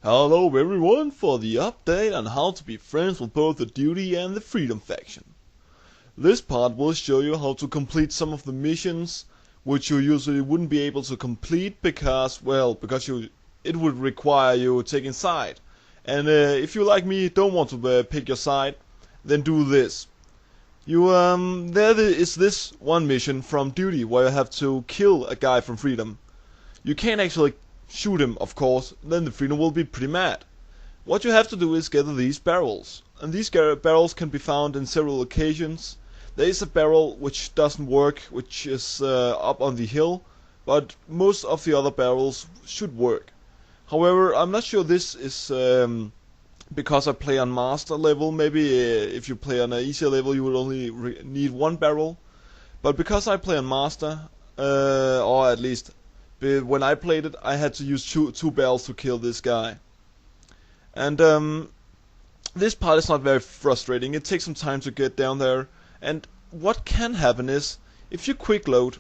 Hello everyone for the update on how to be friends with both the Duty and the Freedom faction. This part will show you how to complete some of the missions which you usually wouldn't be able to complete because it would require you taking side. And if you like me don't want to pick your side, then do this. There is this one mission from Duty where you have to kill a guy from Freedom. You can't actually shoot him, of course, then the Freedom will be pretty mad. What you have to do is gather these barrels, and these barrels can be found in several locations. There is a barrel which doesn't work, which is up on the hill, but most of the other barrels should work. However, I'm not sure this is because I play on master level. Maybe if you play on an easier level you would only need one barrel, but because I play on master, or at least when I played it, I had to use two barrels to kill this guy. And this part is not very frustrating. It takes some time to get down there. And what can happen is, if you quick load,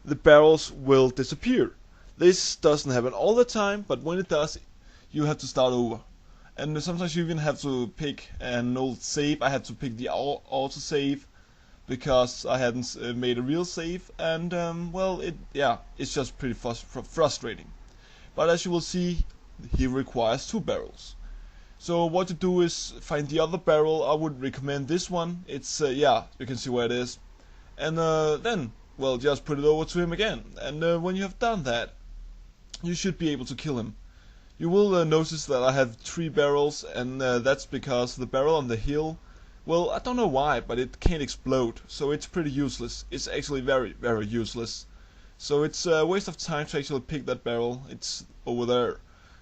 the barrels will disappear. This doesn't happen all the time, but when it does, you have to start over. And sometimes you even have to pick an old save. I had to pick the auto save because I hadn't made a real save, and it's just pretty frustrating. But as you will see, he requires two barrels. So what to do is find the other barrel. I would recommend this one. It's you can see where it is, and then just put it over to him again. And when you have done that, you should be able to kill him. You will notice that I have 3 barrels, and that's because the barrel on the hill, I don't know why, but it can't explode, so it's pretty useless. It's actually very, very useless. So it's a waste of time to actually pick that barrel. It's over there.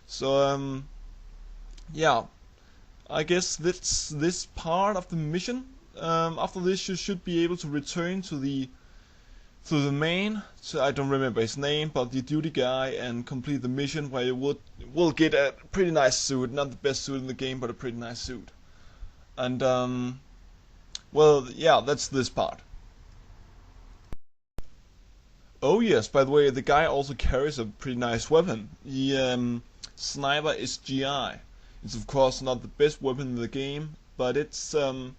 So I guess that's this part of the mission. After this, you should be able to return to the main. So I don't remember his name, but the Duty guy, and complete the mission where you will get a pretty nice suit. Not the best suit in the game, but a pretty nice suit. And that's this part. Oh yes, by the way, the guy also carries a pretty nice weapon. The Sniper SGI. It's of course not the best weapon in the game, but it's I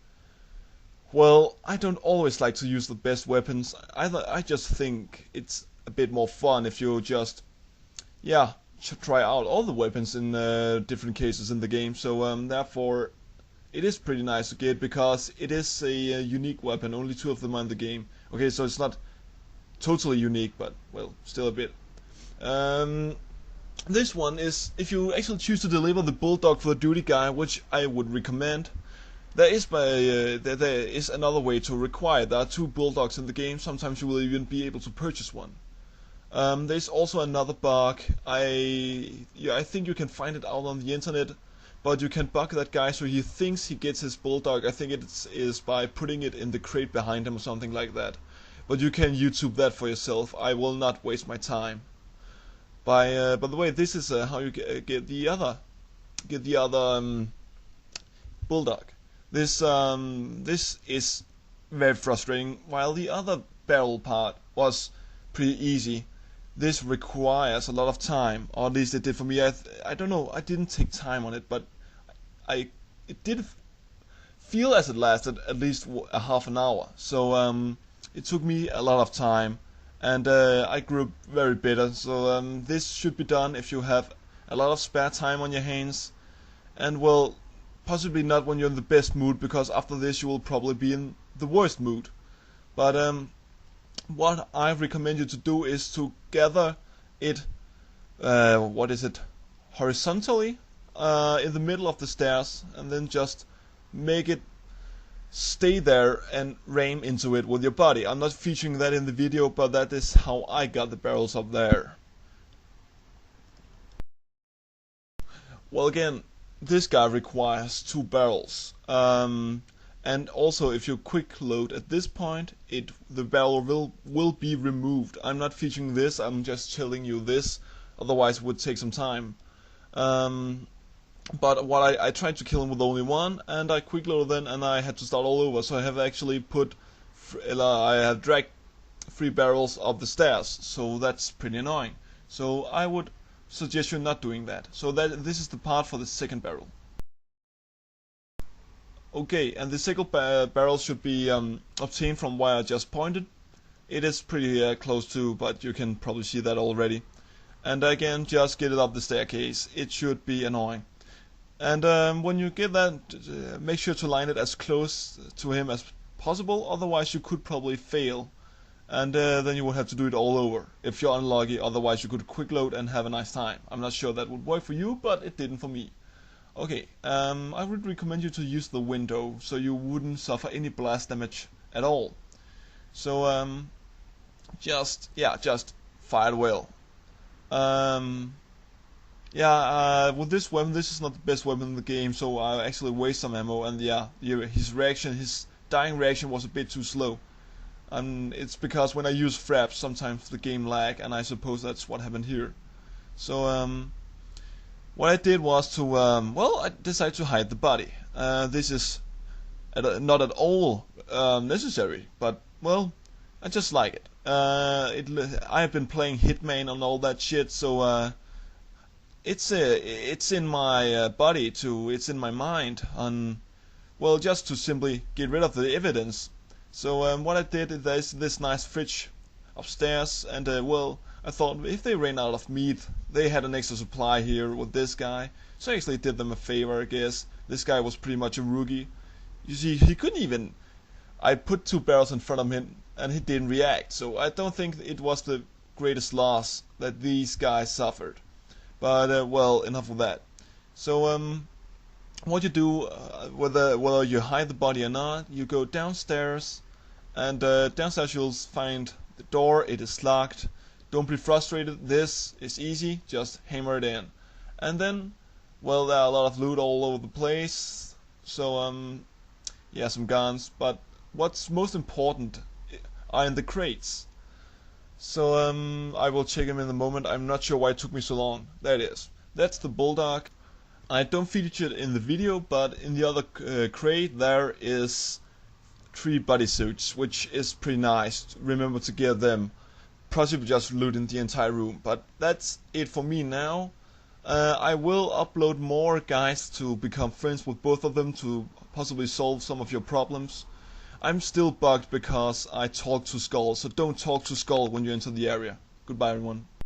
don't always like to use the best weapons. I just think it's a bit more fun if you just try out all the weapons in different cases in the game. So therefore it is pretty nice to get, because it is a unique weapon. Only 2 of them are in the game. Okay, so it's not totally unique, but still a bit. This one is, if you actually choose to deliver the bulldog for the Duty guy, which I would recommend. There is another way to require. There are 2 bulldogs in the game. Sometimes you will even be able to purchase one. There's also another bug. I think you can find it out on the internet. But you can bug that guy so he thinks he gets his bulldog. I think it is by putting it in the crate behind him or something like that. But you can YouTube that for yourself. I will not waste my time. By the way, this is how you get the other bulldog. This is very frustrating. While the other barrel part was pretty easy, this requires a lot of time, or at least it did for me. I don't know, I didn't take time on it, but it did feel as it lasted at least a half an hour. So it took me a lot of time, and I grew very bitter. So this should be done if you have a lot of spare time on your hands, and possibly not when you're in the best mood, because after this you will probably be in the worst mood. But what I recommend you to do is to gather it, horizontally in the middle of the stairs, and then just make it stay there and ram into it with your body. I'm not featuring that in the video, but that is how I got the barrels up there. Again, this guy requires 2 barrels. And also, if you quick load at this point, the barrel will be removed. I'm not featuring this, I'm just telling you this, otherwise it would take some time. But I tried to kill him with only 1, and I quick loaded then, and I had to start all over. So I have actually I have dragged 3 barrels up the stairs, so that's pretty annoying. So I would suggest you not doing that. So that this is the part for the second barrel. Okay, and the second barrel should be obtained from where I just pointed. It is pretty close to, but you can probably see that already. And again, just get it up the staircase. It should be annoying. And when you get that, make sure to line it as close to him as possible, otherwise you could probably fail. And then you would have to do it all over, if you're unlucky, otherwise you could quick load and have a nice time. I'm not sure that would work for you, but it didn't for me. Okay, I would recommend you to use the window, so you wouldn't suffer any blast damage at all. So, just fire it well. With this weapon, this is not the best weapon in the game, so I actually waste some ammo, and his dying reaction was a bit too slow. And it's because when I use fraps, sometimes the game lag, and I suppose that's what happened here. So, what I did was to, I decided to hide the body. This is not at all necessary, but, well, I just like it. I have been playing Hitman and all that shit, so it's in my body too. It's in my mind, just to simply get rid of the evidence. So what I did is there's this nice fridge upstairs, and I thought if they ran out of meat, they had an extra supply here with this guy. So I actually did them a favor, I guess. This guy was pretty much a rookie. You see, he couldn't even. I put 2 barrels in front of him, and he didn't react. So I don't think it was the greatest loss that these guys suffered. But enough of that. So what you do, whether you hide the body or not, you go downstairs, and downstairs you'll find the door. It is locked. Don't be frustrated. This is easy. Just hammer it in, and then, there are a lot of loot all over the place. So some guns. But what's most important are in the crates. So I will check them in a moment. I'm not sure why it took me so long. There it is. That's the bulldog. I don't feature it in the video, but in the other crate there is 3 bodysuits, which is pretty nice. Remember to get them. Possibly just looting the entire room, but that's it for me now. I will upload more guides to become friends with both of them to possibly solve some of your problems. I'm still bugged because I talk to Skull, so don't talk to Skull when you enter the area. Goodbye everyone.